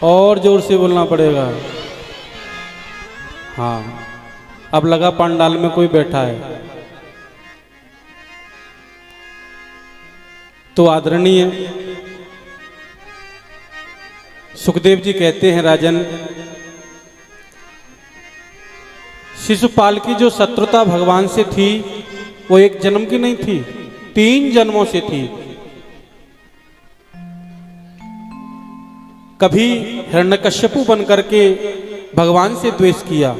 और जोर से बोलना पड़ेगा। हाँ, अब लगा पंडाल में कोई बैठा है। तो आदरणीय सुखदेव जी कहते हैं, राजन, शिशुपाल की जो शत्रुता भगवान से थी वो एक जन्म की नहीं थी, 3 जन्मों से थी। कभी हिरण्यकश्यपु बन करके भगवान से द्वेष किया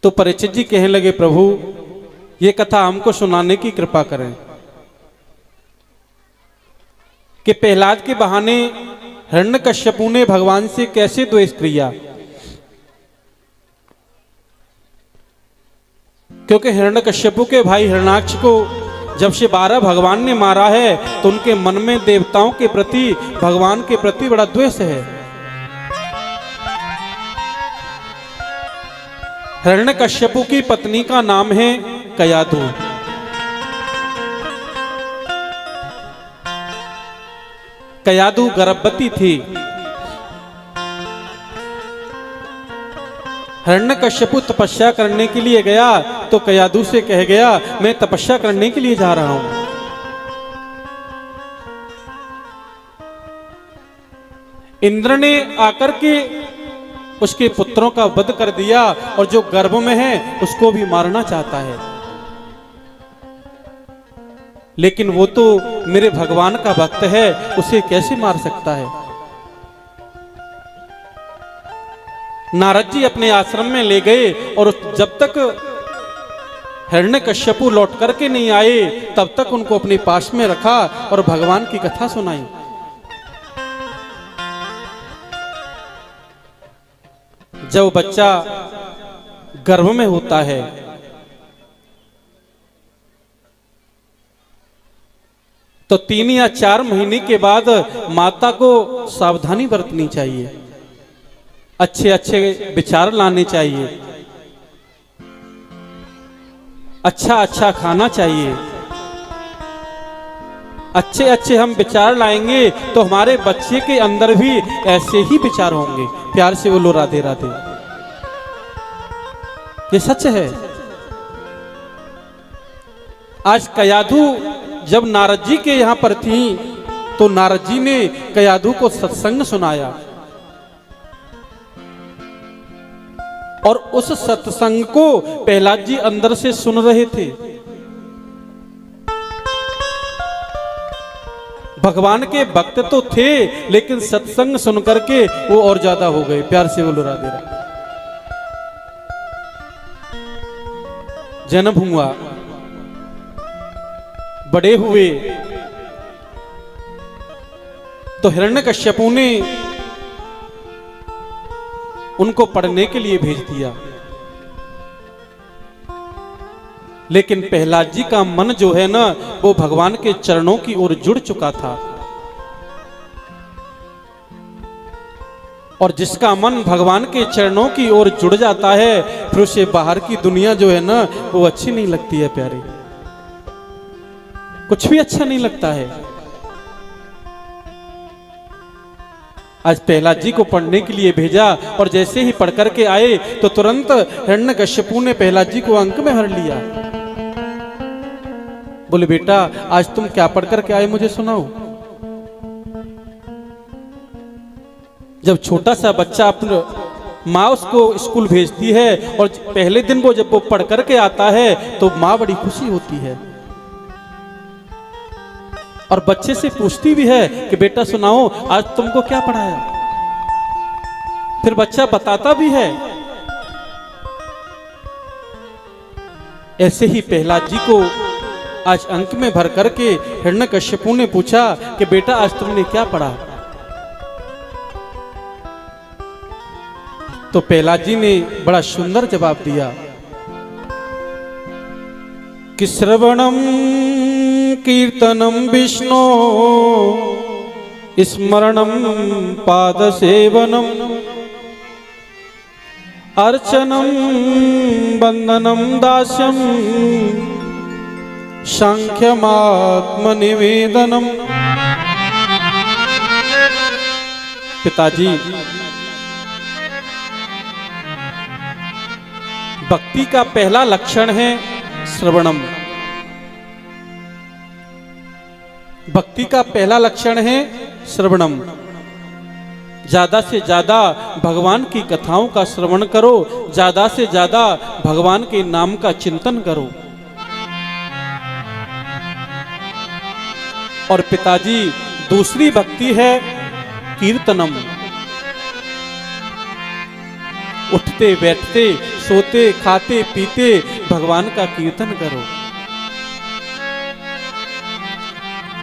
तो परीक्षित जी कहने लगे, प्रभु ये कथा हमको सुनाने की कृपा करें कि प्रहलाद के बहाने हिरण्यकश्यपु ने भगवान से कैसे द्वेष किया। क्योंकि हिरण्यकश्यपु के भाई हिरण्याक्ष को जब से 12 भगवान ने मारा है तो उनके मन में देवताओं के प्रति, भगवान के प्रति बड़ा द्वेष है। हिरण्यकश्यपु की पत्नी का नाम है कयाधु। कयाधु गर्भवती थी। हिरण्यकश्यपु तपस्या करने के लिए गया तो कयाधु से कह गया, मैं तपस्या करने के लिए जा रहा हूं। इंद्र ने आकर के उसके पुत्रों का वध कर दिया और जो गर्भ में है उसको भी मारना चाहता है। लेकिन वो तो मेरे भगवान का भक्त है, उसे कैसे मार सकता है। नारद जी अपने आश्रम में ले गए और जब तक हिरण्यकश्यपु लौट करके नहीं आए तब तक उनको अपने पास में रखा और भगवान की कथा सुनाई। जब बच्चा गर्भ में होता है तो 3 या 4 महीने के बाद माता को सावधानी बरतनी चाहिए, अच्छे अच्छे विचार लाने चाहिए, अच्छा अच्छा खाना चाहिए। अच्छे अच्छे हम विचार लाएंगे तो हमारे बच्चे के अंदर भी ऐसे ही विचार होंगे। प्यार से बोलो राधे राधे। ये सच है। आज कयाधु जब नारद जी के यहां पर थी तो नारद जी ने कयाधु को सत्संग सुनाया और उस सत्संग को प्रहलाद जी अंदर से सुन रहे थे। भगवान के भक्त तो थे लेकिन सत्संग सुन करके वो और ज्यादा हो गए। प्यार से बोलो राधे राधे। जन्म हुआ, बड़े हुए तो हिरण्यकश्यपु ने उनको पढ़ने के लिए भेज दिया। लेकिन प्रहलाद जी का मन जो है ना वो भगवान के चरणों की ओर जुड़ चुका था। और जिसका मन भगवान के चरणों की ओर जुड़ जाता है फिर उसे बाहर की दुनिया जो है ना वो अच्छी नहीं लगती है। प्यारे, कुछ भी अच्छा नहीं लगता है। आज प्रहलाद जी को पढ़ने के लिए भेजा और जैसे ही पढ़ करके आए तो तुरंत हिरण्यकश्यपु ने प्रहलाद जी को अंक में भर लिया। बोले, बेटा आज तुम क्या पढ़ करके आए मुझे सुनाओ। जब छोटा सा बच्चा अपने माँ उसको स्कूल भेजती है और पहले दिन वो जब वो पढ़ करके आता है तो माँ बड़ी खुशी होती है और बच्चे से पूछती भी है कि बेटा सुनाओ आज तुमको क्या पढ़ाया। फिर बच्चा बताता भी है। ऐसे ही प्रहलाद जी को आज अंक में भर करके हिरण्यकश्यपु ने पूछा कि बेटा आज तुमने क्या पढ़ा। तो प्रहलाद जी ने बड़ा सुंदर जवाब दिया कि श्रवणम कीर्तनम विष्णु स्मरणम पाद सेवनम अर्चनम वंदनम दास्यम सांख्यमात्म निवेदनम। पिताजी, भक्ति का पहला लक्षण है श्रवणम। भक्ति का पहला लक्षण है श्रवणम। ज्यादा से ज्यादा भगवान की कथाओं का श्रवण करो, ज्यादा से ज्यादा भगवान के नाम का चिंतन करो। और पिताजी, दूसरी भक्ति है कीर्तनम। उठते बैठते सोते खाते पीते भगवान का कीर्तन करो।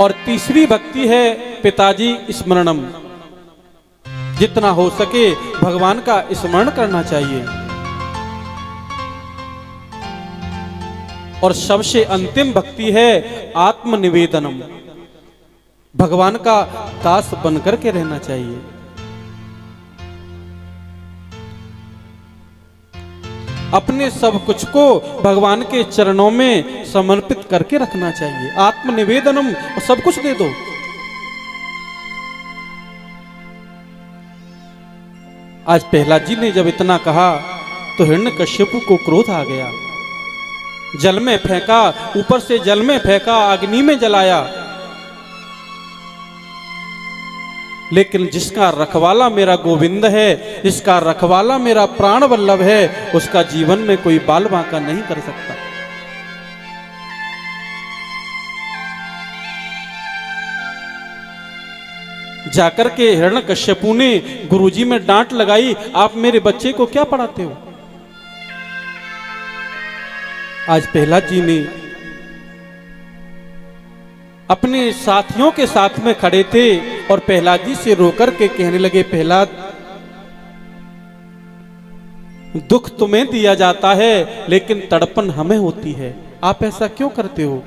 और तीसरी भक्ति है पिताजी स्मरणम। जितना हो सके भगवान का स्मरण करना चाहिए। और सबसे अंतिम भक्ति है आत्मनिवेदनम। भगवान का दास बनकर के रहना चाहिए। अपने सब कुछ को भगवान के चरणों में समर्पित करके रखना चाहिए। आत्मनिवेदनम, सब कुछ दे दो। आज प्रहलाद जी ने जब इतना कहा तो हिरण्यकश्यप को क्रोध आ गया। जल में फेंका, ऊपर से जल में फेंका, अग्नि में जलाया। लेकिन जिसका रखवाला मेरा गोविंद है, जिसका रखवाला मेरा प्राण वल्लभ है, उसका जीवन में कोई बाल बांका नहीं कर सकता। जाकर के हिरण्यकश्यपु ने गुरुजी में डांट लगाई, आप मेरे बच्चे को क्या पढ़ाते हो। आज प्रहलाद जी ने अपने साथियों के साथ में खड़े थे और प्रहलाद जी से रोकर के कहने लगे, प्रहलाद, दुख तुम्हें दिया जाता है लेकिन तड़पन हमें होती है। आप ऐसा क्यों करते हो।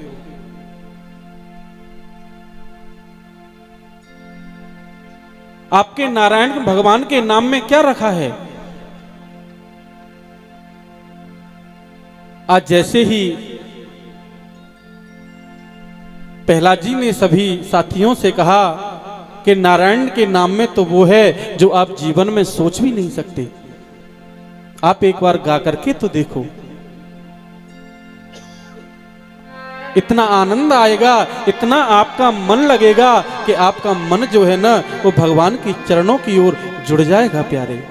आपके नारायण भगवान के नाम में क्या रखा है। आज जैसे ही प्रहलाद जी ने सभी साथियों से कहा कि नारायण के नाम में तो वो है जो आप जीवन में सोच भी नहीं सकते। आप एक बार गा करके तो देखो, इतना आनंद आएगा, इतना आपका मन लगेगा कि आपका मन जो है ना वो भगवान के चरणों की ओर जुड़ जाएगा। प्यारे,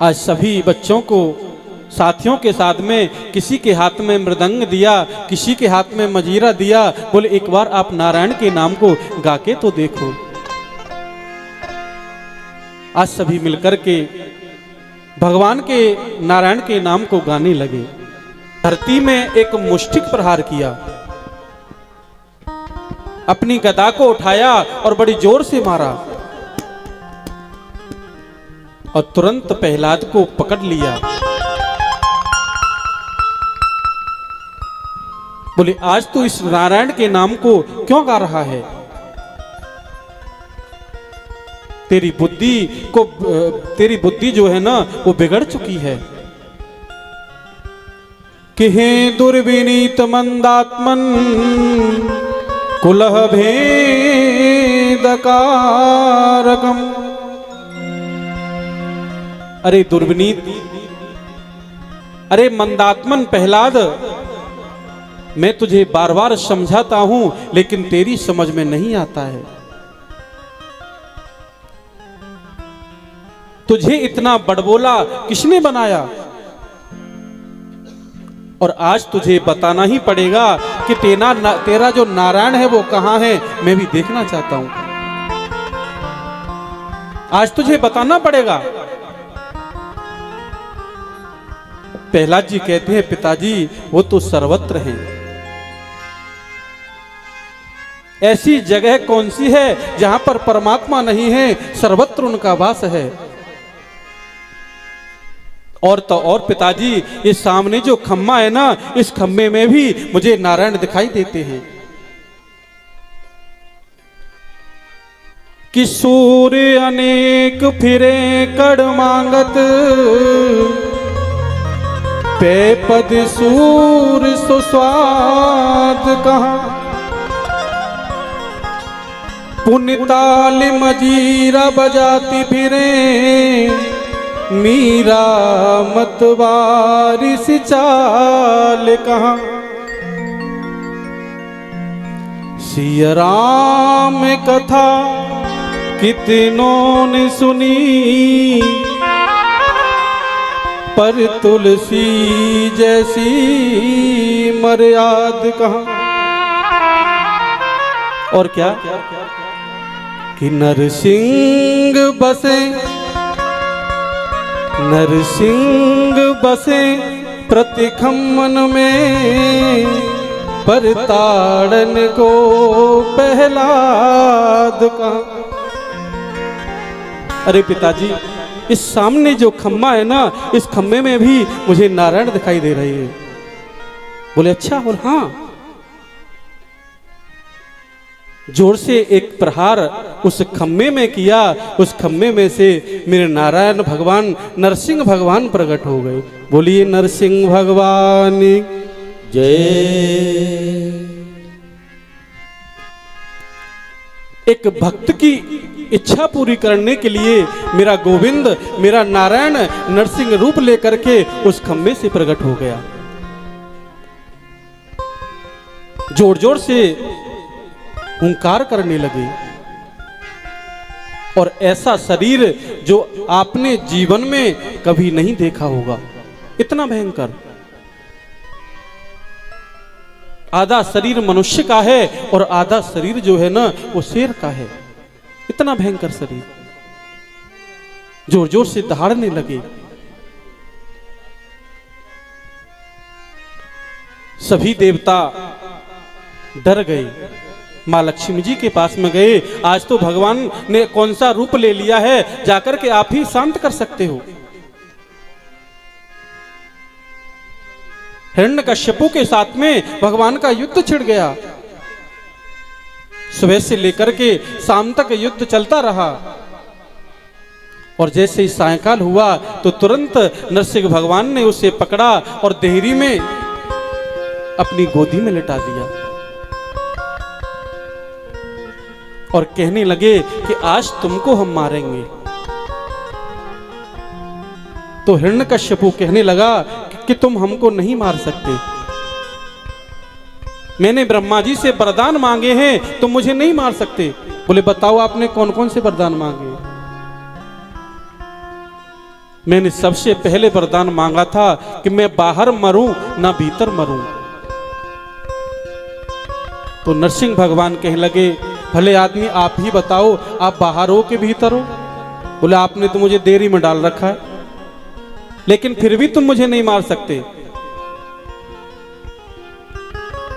आज सभी बच्चों को साथियों के साथ में किसी के हाथ में मृदंग दिया, किसी के हाथ में मजीरा दिया, बोले एक बार आप नारायण के नाम को गा के तो देखो। आज सभी मिलकर के भगवान के नारायण के नाम को गाने लगे। धरती में एक मुष्टिक प्रहार किया, अपनी गदा को उठाया और बड़ी जोर से मारा और तुरंत प्रहलाद को पकड़ लिया। बोले आज तो इस नारायण के नाम को क्यों गा रहा है। तेरी बुद्धि जो है ना वो बिगड़ चुकी है। किहे दुर्विनीत मंदात्मन कुलह भेद कारकम। अरे दुर्विनीत, अरे मंदात्मन प्रहलाद, मैं तुझे बार बार समझाता हूं लेकिन तेरी समझ में नहीं आता है। तुझे इतना बड़बोला किसने बनाया। और आज तुझे बताना ही पड़ेगा कि तेरा जो नारायण है वो कहां है, मैं भी देखना चाहता हूं। आज तुझे बताना पड़ेगा। प्रहलाद जी कहते हैं, पिताजी वो तो सर्वत्र हैं। ऐसी जगह कौन सी है जहां पर परमात्मा नहीं है, सर्वत्र उनका वास है। और तो और पिताजी, ये सामने जो खम्मा है ना, इस खम्मे में भी मुझे नारायण दिखाई देते हैं। कि सूर्य अनेक फिरे कड़ मांगत, पे पद सूर सुस्वाद कहाँ। पुनिताल मजीरा बजाती फिरे, मीरा मतवारी सी चाल कहाँ। सिया राम कथा कितनों ने सुनी, पर तुलसी जैसी मर्याद कहाँ। और क्या कि नरसिंह बसे, नरसिंह बसे प्रतिखम्मन में, पर ताड़न को प्रहलाद कहाँ। अरे पिताजी, इस सामने जो खम्मा है ना, इस खम्मे में भी मुझे नारायण दिखाई दे रहे हैं। बोले अच्छा। और हाँ, जोर से एक प्रहार उस खम्मे में किया, उस खम्मे में से मेरे नारायण भगवान नरसिंह भगवान प्रकट हो गए। बोलिए नरसिंह भगवान जय। एक भक्त की इच्छा पूरी करने के लिए मेरा गोविंद, मेरा नारायण नरसिंह रूप लेकर के उस खम्भे से प्रकट हो गया। जोर जोर से हुंकार करने लगे। और ऐसा शरीर जो आपने जीवन में कभी नहीं देखा होगा, इतना भयंकर। आधा शरीर मनुष्य का है और आधा शरीर जो है ना वो शेर का है। इतना भयंकर शरीर। जोर जोर से दहाड़ने लगे। सभी देवता डर गए। मां लक्ष्मी जी के पास में गए। आज तो भगवान ने कौन सा रूप ले लिया है, जाकर के आप ही शांत कर सकते हो। हिरण्यकश्यपु के साथ में भगवान का युद्ध छिड़ गया। सुबह से लेकर के शाम तक युद्ध चलता रहा। और जैसे ही सायंकाल हुआ तो तुरंत नरसिंह भगवान ने उसे पकड़ा और देहरी में अपनी गोदी में लिटा दिया। और कहने लगे कि आज तुमको हम मारेंगे। तो हिरण्यकश्यपु कहने लगा कि तुम हमको नहीं मार सकते। मैंने ब्रह्मा जी से वरदान मांगे हैं, तुम मुझे नहीं मार सकते। बोले बताओ आपने कौन कौन से वरदान मांगे? मैंने सबसे पहले वरदान मांगा था कि मैं बाहर मरूं ना भीतर मरूं। तो नरसिंह भगवान कहने लगे भले आदमी आप ही बताओ, आप बाहर हो कि भीतर हो? बोले आपने तो मुझे देरी में डाल रखा है, लेकिन फिर भी तुम मुझे नहीं मार सकते।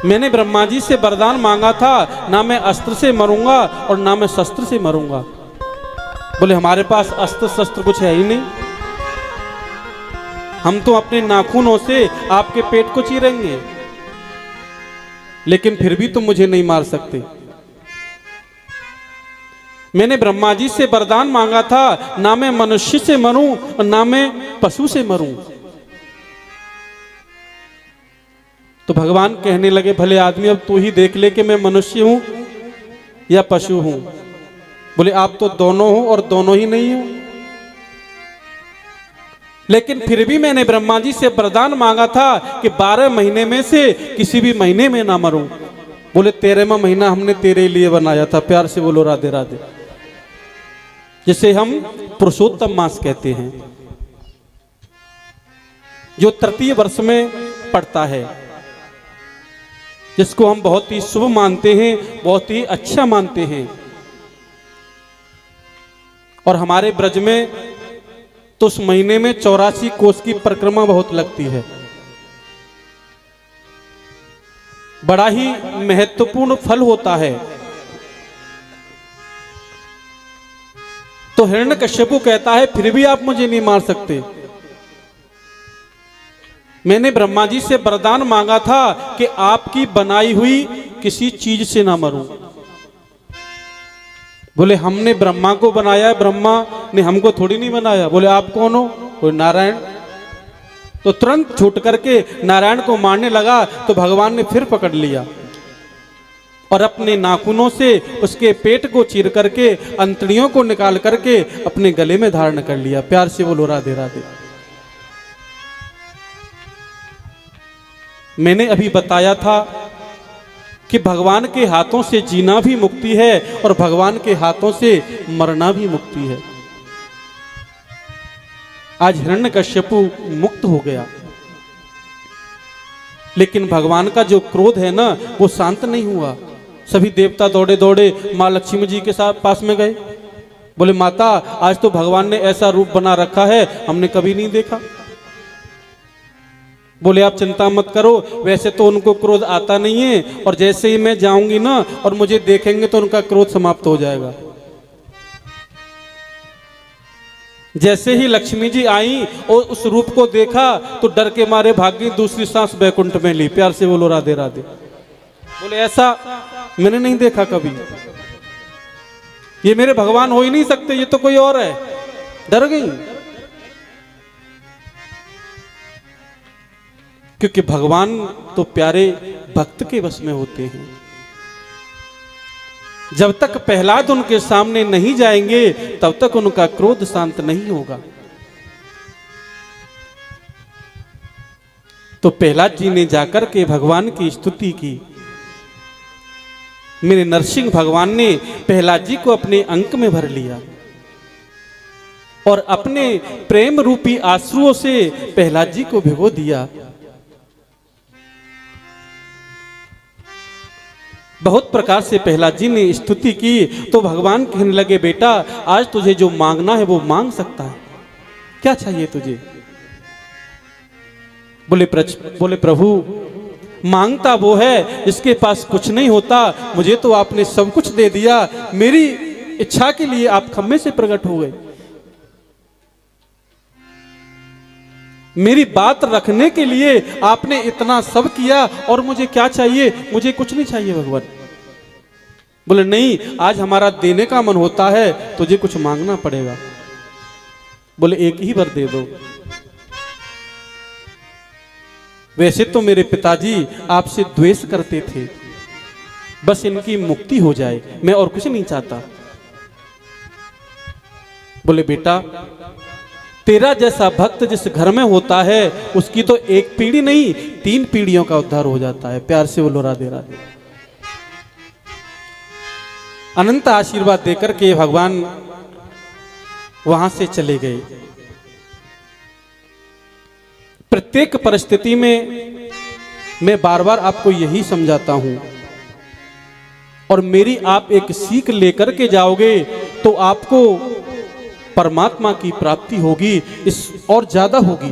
मैंने ब्रह्मा जी से वरदान मांगा था, ना मैं अस्त्र से मरूंगा और ना मैं शस्त्र से मरूंगा। बोले हमारे पास अस्त्र शस्त्र कुछ है ही नहीं, हम तो अपने नाखूनों से आपके पेट को चीरेंगे, लेकिन फिर भी तुम मुझे नहीं मार सकते। मैंने ब्रह्मा जी से वरदान मांगा था, ना मैं मनुष्य से मरूं और ना मैं पशु से मरूं। तो भगवान कहने लगे भले आदमी अब तू ही देख ले कि मैं मनुष्य हूं या पशु हूं। बोले आप तो दोनों हो और दोनों ही नहीं हो। लेकिन फिर भी मैंने ब्रह्मा जी से वरदान मांगा था कि 12 महीने में से किसी भी महीने में ना मरूं। बोले 13वां महीना हमने तेरे लिए बनाया था। प्यार से बोलो राधे राधे। जिसे हम पुरुषोत्तम मास कहते हैं, जो तृतीय वर्ष में पड़ता है, जिसको हम बहुत ही शुभ मानते हैं, बहुत ही अच्छा मानते हैं। और हमारे ब्रज में तो उस महीने में 84 कोस की परिक्रमा बहुत लगती है। बड़ा ही महत्वपूर्ण फल होता है। तो हिरण्यकश्यपु कहता है फिर भी आप मुझे नहीं मार सकते। मैंने ब्रह्मा जी से वरदान मांगा था कि आपकी बनाई हुई किसी चीज से ना मरूं। बोले हमने ब्रह्मा को बनाया है, ब्रह्मा ने हमको थोड़ी नहीं बनाया। बोले आप कौन हो? बोले नारायण। तो तुरंत छूट करके नारायण को मारने लगा तो भगवान ने फिर पकड़ लिया। और अपने नाखूनों से उसके पेट को चीर करके अंतड़ियों को निकाल करके अपने गले में धारण कर लिया। प्यार से बोलो राधे राधे। मैंने अभी बताया था कि भगवान के हाथों से जीना भी मुक्ति है और भगवान के हाथों से मरना भी मुक्ति है। आज हिरण्यकश्यपु मुक्त हो गया, लेकिन भगवान का जो क्रोध है ना वो शांत नहीं हुआ। सभी देवता दौड़े दौड़े मां लक्ष्मी जी के साथ पास में गए, बोले माता आज तो भगवान ने ऐसा रूप बना रखा है हमने कभी नहीं देखा। बोले आप चिंता मत करो, वैसे तो उनको क्रोध आता नहीं है और जैसे ही मैं जाऊंगी ना और मुझे देखेंगे तो उनका क्रोध समाप्त हो जाएगा। जैसे ही लक्ष्मी जी आई और उस रूप को देखा तो डर के मारे भाग गई, दूसरी सांस बैकुंठ में ली। प्यार से बोलो राधे राधे। बोले ऐसा मैंने नहीं देखा कभी, ये मेरे भगवान हो ही नहीं सकते, ये तो कोई और है। डर गई, क्योंकि भगवान तो प्यारे भक्त के वश में होते हैं। जब तक प्रहलाद उनके सामने नहीं जाएंगे तब तक उनका क्रोध शांत नहीं होगा। तो प्रहलाद जी ने जाकर के भगवान की स्तुति की। मेरे नरसिंह भगवान ने प्रहलाद जी को अपने अंक में भर लिया और अपने प्रेम रूपी आंसुओं से प्रहलाद जी को भिगो दिया। बहुत प्रकार से प्रहलाद जी ने स्तुति की तो भगवान कहने लगे बेटा आज तुझे जो मांगना है वो मांग सकता है, क्या चाहिए तुझे? बोले प्रभु मांगता वो है जिसके पास कुछ नहीं होता, मुझे तो आपने सब कुछ दे दिया, मेरी इच्छा के लिए आप खम्मे से प्रकट हो गए, मेरी बात रखने के लिए आपने इतना सब किया और मुझे क्या चाहिए? मुझे कुछ नहीं चाहिए भगवान। बोले नहीं आज हमारा देने का मन होता है, तुझे कुछ मांगना पड़ेगा। बोले एक ही बार दे दो। वैसे तो मेरे पिताजी आपसे द्वेष करते थे, बस इनकी मुक्ति हो जाए, मैं और कुछ नहीं चाहता। बोले बेटा तेरा जैसा भक्त जिस घर में होता है उसकी तो एक पीढ़ी नहीं 3 पीढ़ियों का उद्धार हो जाता है। प्यार से बोलो राधे राधे। अनंत आशीर्वाद देकर के भगवान वहां से चले गए। प्रत्येक परिस्थिति में मैं बार बार आपको यही समझाता हूं और मेरी आप एक सीख लेकर के जाओगे तो आपको परमात्मा की प्राप्ति होगी, इस और ज्यादा होगी।